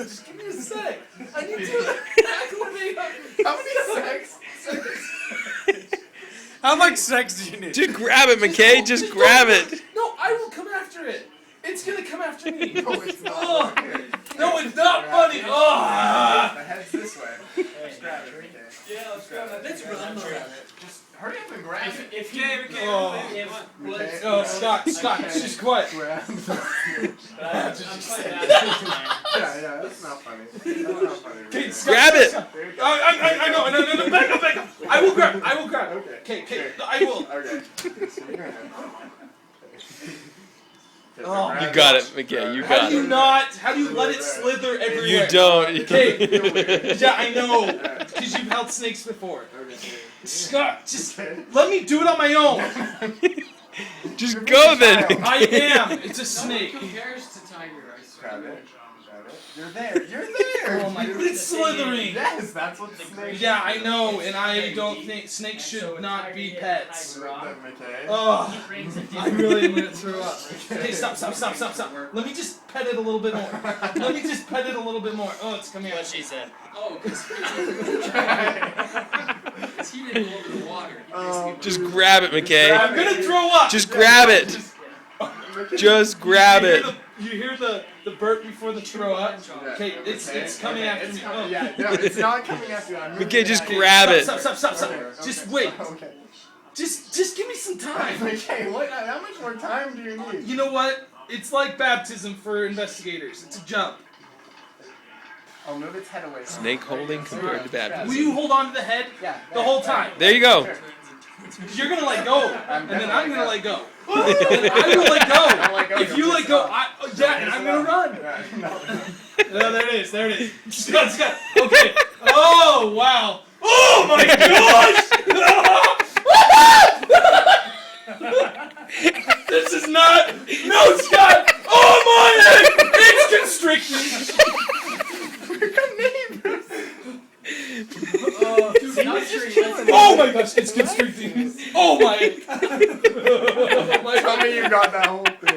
Just give me a sec. I need to acclimate. How many secs? How much sex do you need? Just grab it, McKay. Just grab it. No, I will come after it. It's gonna come after me. No, it's not. Oh. No, it's not funny. Oh. The head's this way. Just grab it, okay? Yeah, let's grab it. Let's grab it. Just hurry up and grab it. If you Oh, Scott, just quiet. Grab the snake. I'm Yeah, playing that. that's not funny. That's not funny. Okay, Scott, Grab it. Scott. I know. No, back up. I will grab. Okay, I will. Okay. So you're gonna... Oh. You got it, McKay. You How got do you it. not? How do you let it slither everywhere? You don't. Okay. Yeah, I know. Because you've held snakes before. Scott, just let me do it on my own. Just go then. I am. It's a snake. Who compares to Tiger, I swear. Grab it. You're there. You're there. Oh my! It's slithering. Yes, that's what the snake. Yeah, I know, and I don't think snakes should not be pets. McKay. Oh, I really am gonna throw up. Okay, stop. Let me just pet it a little bit more. Oh, it's coming out. What she said. Oh, because he didn't go over the water. Just grab it, McKay. I'm gonna throw up. Just grab it. Just grab it. You hear the burp before the throw up? Okay, it's coming after me. Oh. Yeah, no, it's not coming after you. McKay, just grab it. Stop. Just wait. Okay. Just give me some time. Okay, how much more time do you need? You know what? It's like baptism for investigators. It's a jump. I'll move its head away. Snake holding compared to baptism. Will you hold on to the head the whole time? There you go. You're gonna let go, and then I'm gonna let go. And I will let go. If you let go, and I'm gonna run. No, there it is. Scott. Okay. Oh wow. Oh my gosh. This is not. No, Scott. Oh my head. It's constricting. Oh my gosh, it's constricting. Oh my. Tell me you got that whole thing.